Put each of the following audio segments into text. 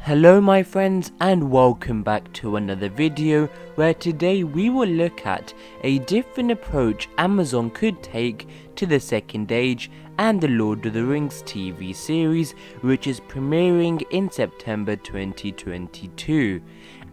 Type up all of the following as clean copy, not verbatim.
Hello my friends, and welcome back to another video where today we will look at a different approach Amazon could take to the Second Age and the Lord of the Rings TV series, which is premiering in September 2022,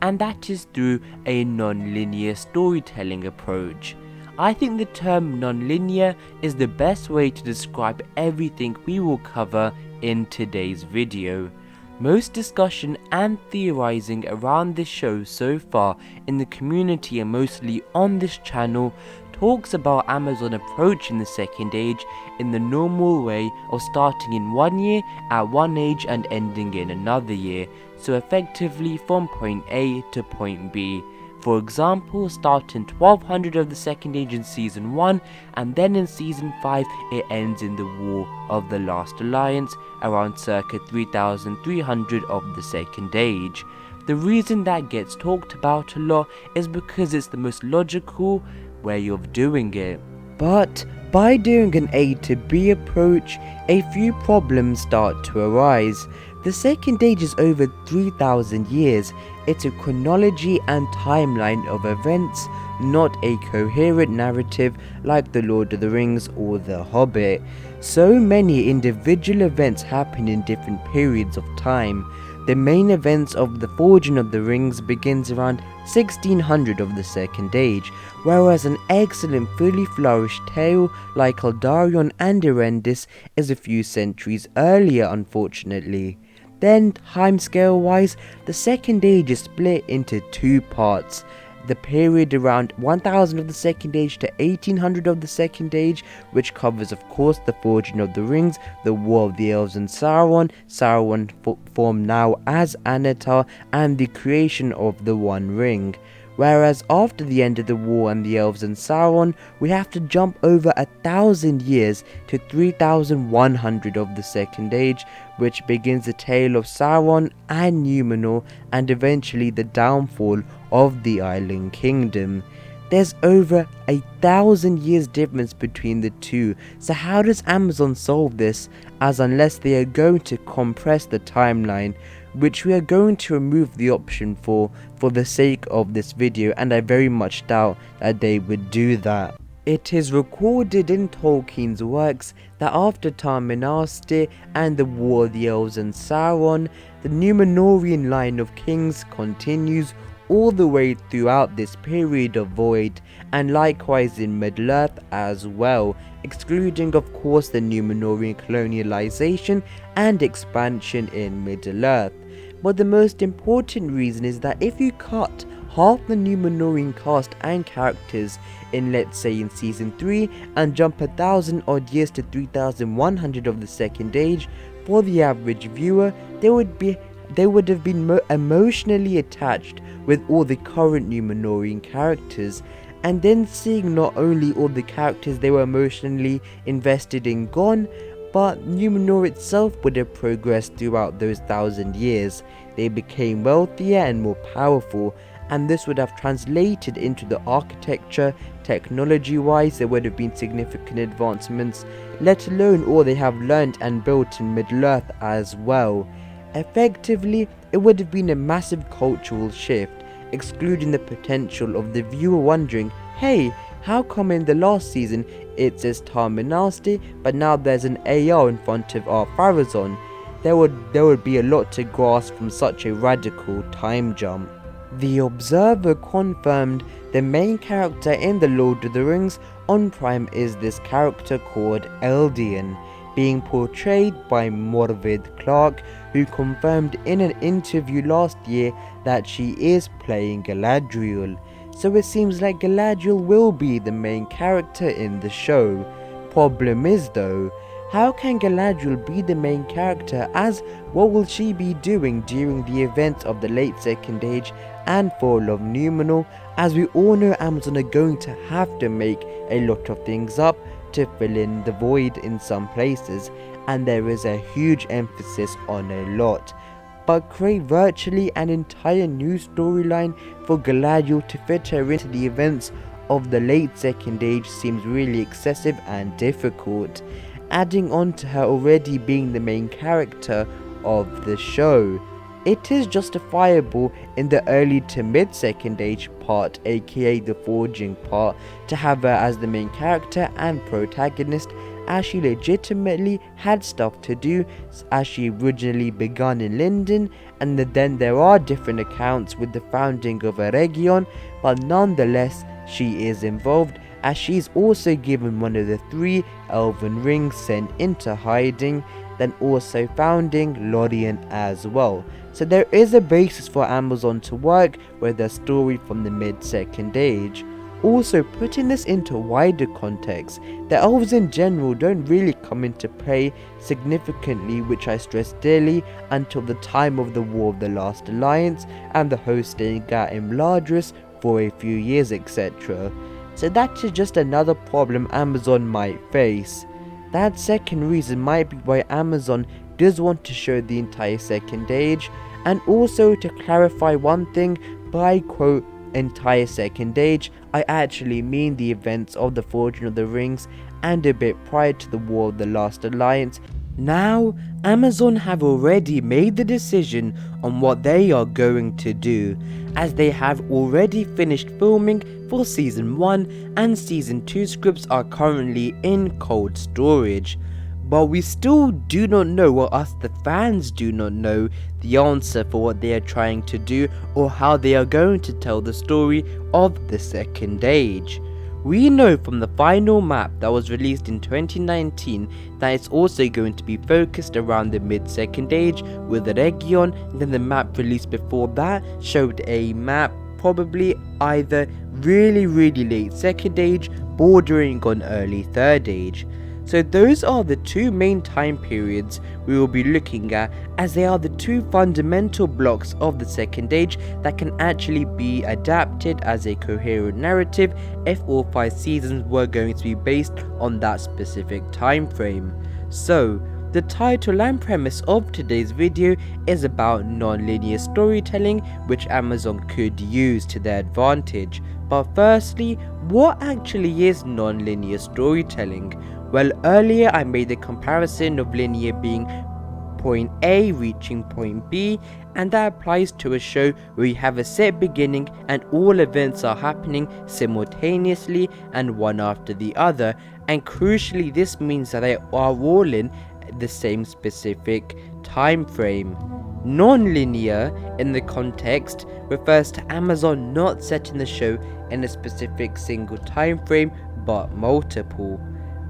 and that is through a non-linear storytelling approach. I think the term non-linear is the best way to describe everything we will cover in today's video. Most discussion and theorizing around this show so far in the community and mostly on this channel talks about Amazon approaching the Second Age in the normal way of starting in one year at one age and ending in another year, so effectively from point A to point B. For example, start in 1200 of the Second Age in Season 1, and then in Season 5 it ends in the War of the Last Alliance, around circa 3300 of the Second Age. The reason that gets talked about a lot is because it's the most logical way of doing it. But by doing an A to B approach, a few problems start to arise. The Second Age is over 3000 years. It's a chronology and timeline of events, not a coherent narrative like The Lord of the Rings or The Hobbit. So many individual events happen in different periods of time. The main events of the Forging of the Rings begins around 1600 of the Second Age, whereas an excellent fully flourished tale like Eldarion and Erendice is a few centuries earlier, unfortunately. Then, timescale wise, the Second Age is split into two parts. The period around 1000 of the Second Age to 1800 of the Second Age, which covers of course the Forging of the Rings, the War of the Elves and Sauron, formed now as Anatar, and the creation of the One Ring. Whereas after the end of the war and the Elves and Sauron, we have to jump over 1000 years to 3100 of the Second Age, which begins the tale of Sauron and Númenor and eventually the downfall of the Island Kingdom. There's over 1000 years difference between the two, so how does Amazon solve this, as unless they are going to compress the timeline, which we are going to remove the option for the sake of this video, and I very much doubt that they would do that. It is recorded in Tolkien's works that after Tar-Minastir and the War of the Elves and Sauron, the Númenorian line of kings continues all the way throughout this period of void, and likewise in Middle-earth as well, excluding of course the Númenorian colonialization and expansion in Middle-earth. But the most important reason is that if you cut half the Númenorian cast and characters in, let's say, in Season 3 and jump 1000 odd years to 3100 of the Second Age, for the average viewer, they would have been emotionally attached with all the current Númenorian characters, and then seeing not only all the characters they were emotionally invested in gone, but Númenor itself would have progressed throughout those 1000 years. They became wealthier and more powerful, and this would have translated into the architecture. Technology wise, there would have been significant advancements, let alone all they have learnt and built in Middle-earth as well. Effectively, it would have been a massive cultural shift, excluding the potential of the viewer wondering, hey, how come in the last season it says Tar-Minastir, but now there's an AR in front of our Pharazôn? There would be a lot to grasp from such a radical time jump. The Observer confirmed the main character in The Lord of the Rings on Prime is this character called Eldian, being portrayed by Morvid Clark, who confirmed in an interview last year that she is playing Galadriel. So it seems like Galadriel will be the main character in the show. Problem is though, how can Galadriel be the main character, as what will she be doing during the events of the late Second Age and fall of Númenor, as we all know Amazon are going to have to make a lot of things up to fill in the void in some places, and there is a huge emphasis on a lot. but create virtually an entire new storyline for Galadriel to fit her into the events of the late Second Age seems really excessive and difficult, adding on to her already being the main character of the show. It is justifiable in the early to mid Second Age part, aka the forging part, to have her as the main character and protagonist, as she legitimately had stuff to do as she originally begun in Lindon, and then there are different accounts with the founding of Eregion, but nonetheless she is involved, as she's also given one of the 3 elven rings sent into hiding, then also founding Lorien as well. So there is a basis for Amazon to work with a story from the mid-Second Age. Also, putting this into wider context, the elves in general don't really come into play significantly, which I stress daily, until the time of the War of the Last Alliance and the host staying at Imladris for a few years, etc. So that is just another problem Amazon might face. That second reason might be why Amazon does want to show the entire Second Age, and also to clarify one thing, by quote entire Second Age, I actually mean the events of the Forging of the Rings and a bit prior to the War of the Last Alliance. Now, Amazon have already made the decision on what they are going to do, as they have already finished filming for Season 1 and Season 2 scripts are currently in cold storage. But we still do not know, or us the fans do not know, the answer for what they are trying to do or how they are going to tell the story of the Second Age. We know from the final map that was released in 2019 that it's also going to be focused around the mid-Second Age with Eregion, and then the map released before that showed a map probably either really late Second Age bordering on early Third Age. So those are the 2 main time periods we will be looking at, as they are the 2 fundamental blocks of the Second Age that can actually be adapted as a coherent narrative if all 5 seasons were going to be based on that specific time frame. So the title and premise of today's video is about non-linear storytelling, which Amazon could use to their advantage. But firstly, what actually is non-linear storytelling? Well, earlier I made the comparison of linear being point A reaching point B, and that applies to a show where you have a set beginning and all events are happening simultaneously and one after the other, and crucially this means that they are all in the same specific time frame. Non-linear in the context refers to Amazon not setting the show in a specific single time frame but multiple.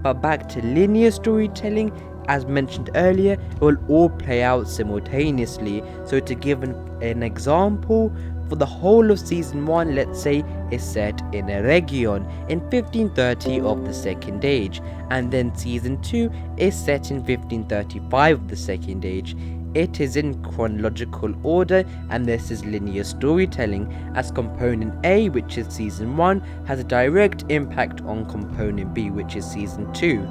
But back to linear storytelling, as mentioned earlier, it will all play out simultaneously. So to give an example, for the whole of Season 1, let's say, is set in Eregion in 1530 of the Second Age, and then Season 2 is set in 1535 of the Second Age. It is in chronological order, and this is linear storytelling, as component A, which is Season 1, has a direct impact on component B, which is Season 2.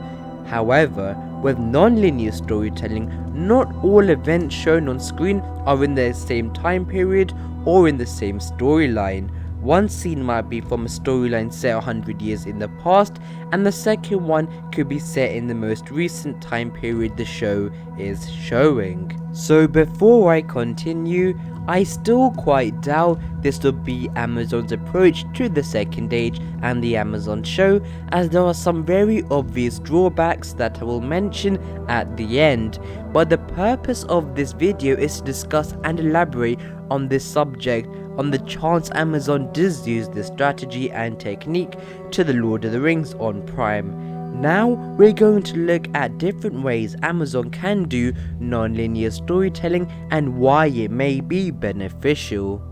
However, with non-linear storytelling, not all events shown on screen are in the same time period or in the same storyline. One scene might be from a storyline set 100 years in the past, and the second one could be set in the most recent time period the show is showing. So before I continue, I still quite doubt this will be Amazon's approach to the Second Age and the Amazon show, as there are some very obvious drawbacks that I will mention at the end. But the purpose of this video is to discuss and elaborate on this subject on the chance Amazon does use this strategy and technique to the Lord of the Rings on Prime. Now we're going to look at different ways Amazon can do non-linear storytelling and why it may be beneficial.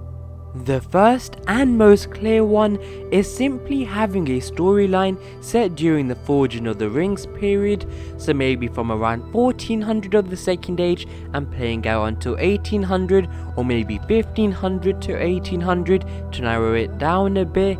The first and most clear one is simply having a storyline set during the Forging of the Rings period, so maybe from around 1400 of the Second Age and playing out until 1800, or maybe 1500 to 1800 to narrow it down a bit.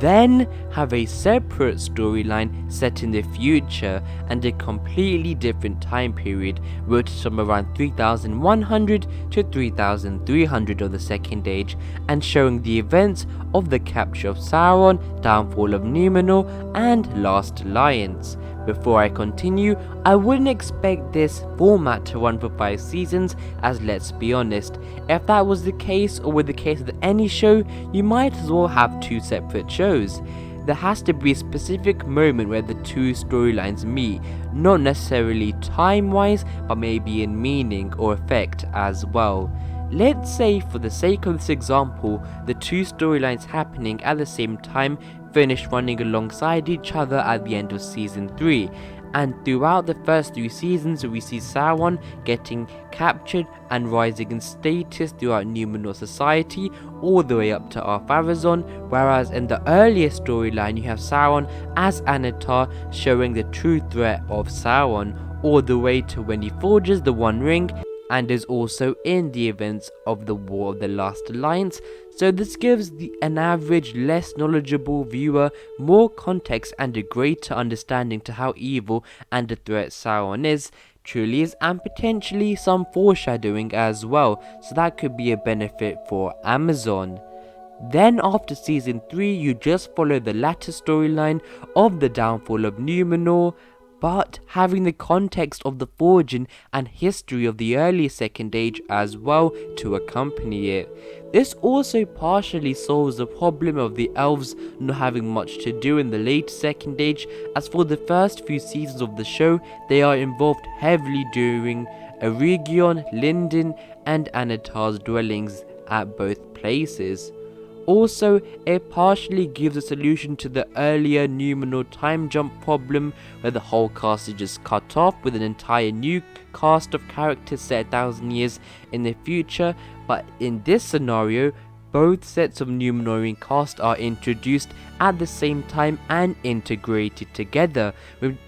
then have a separate storyline set in the future and a completely different time period, rotated from around 3100 to 3300 of the Second Age, and showing the events of the capture of Sauron, downfall of Numenor, and Last Alliance. Before I continue, I wouldn't expect this format to run for 5 seasons, as let's be honest, if that was the case, or with the case of any show, you might as well have 2 separate shows. There has to be a specific moment where the 2 storylines meet, not necessarily time-wise, but maybe in meaning or effect as well. Let's say, for the sake of this example, the 2 storylines happening at the same time finish running alongside each other at the end of season 3, and throughout the first 3 seasons we see Sauron getting captured and rising in status throughout Numenor society all the way up to Ar-Pharazôn, whereas in the earlier storyline you have Sauron as Anatar showing the true threat of Sauron all the way to when he forges the One Ring and is also in the events of the War of the Last Alliance. So this gives an average, less knowledgeable viewer more context and a greater understanding to how evil and a threat Sauron truly is, and potentially some foreshadowing as well, so that could be a benefit for Amazon. Then after season 3 you just follow the latter storyline of the downfall of Numenor, but having the context of the forging and history of the early Second Age as well to accompany it. This also partially solves the problem of the elves not having much to do in the late Second Age, as for the first few seasons of the show they are involved heavily during Eregion, Lindon and Anatar's dwellings at both places. Also, it partially gives a solution to the earlier Numenor time jump problem, where the whole cast is just cut off with an entire new cast of characters set 1,000 years in the future, but in this scenario, both sets of Numenorian cast are introduced at the same time and integrated together,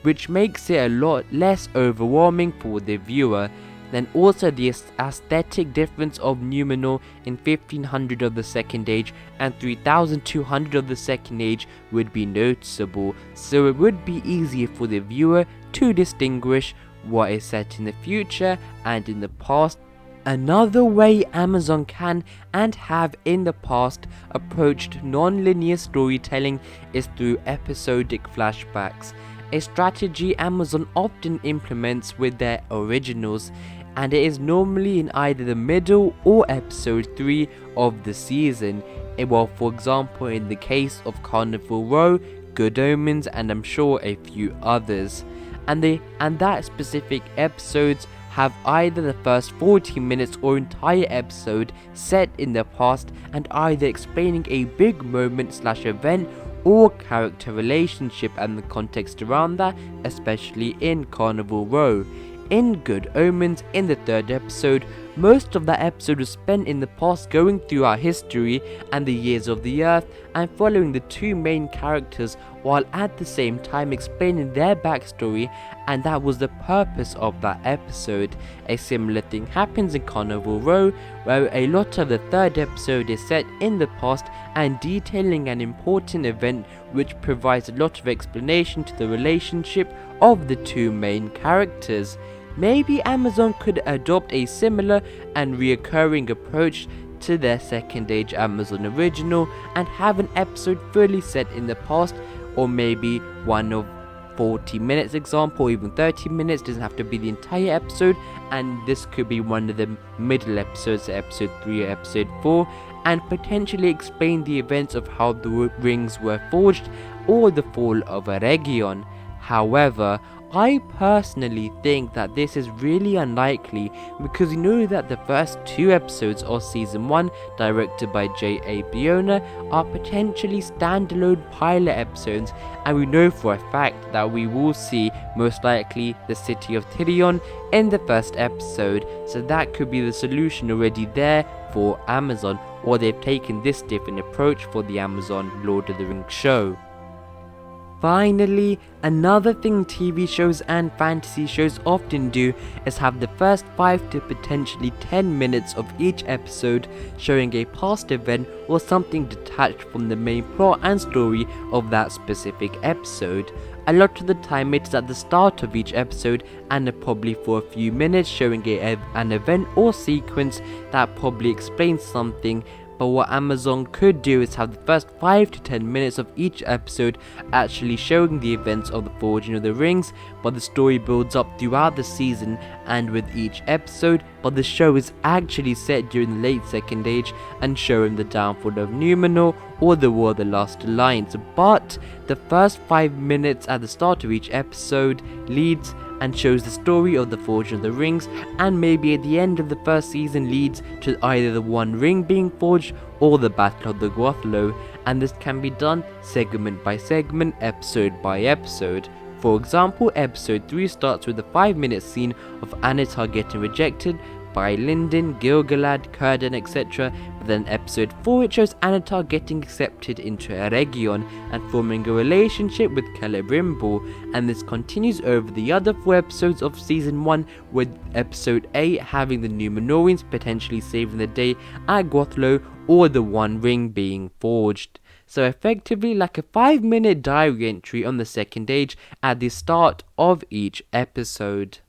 which makes it a lot less overwhelming for the viewer. Then also the aesthetic difference of Numenor in 1500 of the Second Age and 3200 of the Second Age would be noticeable, so it would be easier for the viewer to distinguish what is set in the future and in the past. Another way Amazon can and have in the past approached non-linear storytelling is through episodic flashbacks, a strategy Amazon often implements with their originals, and it is normally in either the middle or episode 3 of the season. Well, for example, in the case of Carnival Row, Good Omens, and I'm sure a few others. And that specific episodes have either the first 40 minutes or entire episode set in the past and either explaining a big moment / event or character relationship and the context around that, especially in Carnival Row. In Good Omens, in the 3rd episode, most of that episode was spent in the past going through our history and the years of the earth and following the 2 main characters while at the same time explaining their backstory, and that was the purpose of that episode. A similar thing happens in Carnival Row, where a lot of the 3rd episode is set in the past and detailing an important event which provides a lot of explanation to the relationship of the 2 main characters. Maybe Amazon could adopt a similar and reoccurring approach to their Second Age Amazon original and have an episode fully set in the past, or maybe one of 40 minutes example, or even 30 minutes, doesn't have to be the entire episode, and this could be one of the middle episodes, episode 3 or episode 4, and potentially explain the events of how the rings were forged or the fall of Eregion. However, I personally think that this is really unlikely, because we know that the first 2 episodes of season 1, directed by J.A. Bayona, are potentially standalone pilot episodes, and we know for a fact that we will see most likely the city of Tirion in the first episode, so that could be the solution already there for Amazon, or they've taken this different approach for the Amazon Lord of the Rings show. Finally, another thing TV shows and fantasy shows often do is have the first 5 to potentially 10 minutes of each episode showing a past event or something detached from the main plot and story of that specific episode. A lot of the time it's at the start of each episode and probably for a few minutes showing an event or sequence that probably explains something. But what Amazon could do is have the first 5 to 10 minutes of each episode actually showing the events of the Forging of the Rings, but the story builds up throughout the season and with each episode, but the show is actually set during the late Second Age and showing the downfall of Numenor or the War of the Last Alliance. But the first 5 minutes at the start of each episode leads and shows the story of the Forging of the Rings, and maybe at the end of the first season leads to either the One Ring being forged or the Battle of the Gwothleu, and this can be done segment by segment, episode by episode. For example, episode 3 starts with a 5-minute scene of Annatar getting rejected by Lindin, Gil-galad, Círdan, etc. But then episode 4 it shows Annatar getting accepted into Eregion and forming a relationship with Celebrimbor, and this continues over the other 4 episodes of season 1, with episode 8 having the Númenorians potentially saving the day at Gwothleu or the One Ring being forged. So effectively like a 5-minute diary entry on the Second Age at the start of each episode.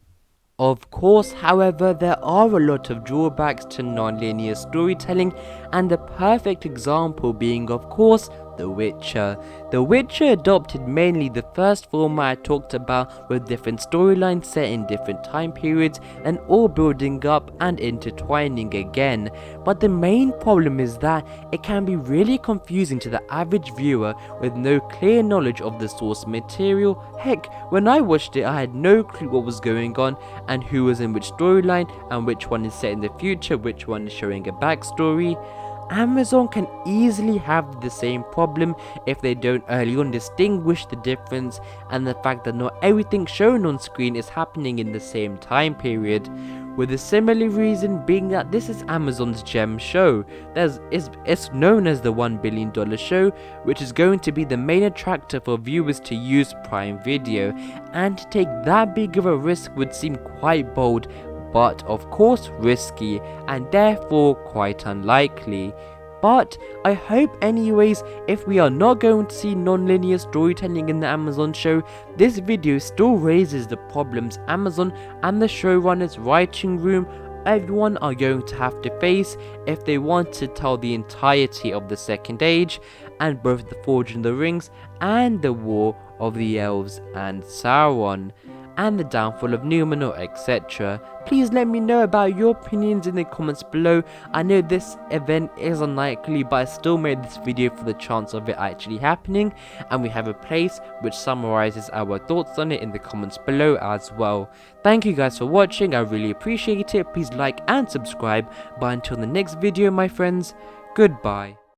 Of course, however, there are a lot of drawbacks to non-linear storytelling, and the perfect example being, of course, The Witcher. The Witcher adopted mainly the first format I talked about, with different storylines set in different time periods and all building up and intertwining again. But the main problem is that it can be really confusing to the average viewer with no clear knowledge of the source material. Heck, when I watched it I had no clue what was going on and who was in which storyline and which one is set in the future, which one is showing a backstory. Amazon can easily have the same problem if they don't early on distinguish the difference and the fact that not everything shown on screen is happening in the same time period, with a similar reason being that this is Amazon's gem show. It's known as the $1 billion show, which is going to be the main attractor for viewers to use Prime Video, and to take that big of a risk would seem quite bold, but of course risky, and therefore quite unlikely. But I hope anyways, if we are not going to see non-linear storytelling in the Amazon show, this video still raises the problems Amazon and the showrunners, writing room, everyone are going to have to face if they want to tell the entirety of the Second Age, and both the Forging of the Rings and the War of the Elves and Sauron, and the downfall of Numenor, etc. Please let me know about your opinions in the comments below. I know this event is unlikely, but I still made this video for the chance of it actually happening, and we have a place which summarizes our thoughts on it in the comments below as well. Thank you guys for watching, I really appreciate it. Please like and subscribe, but until the next video my friends, goodbye.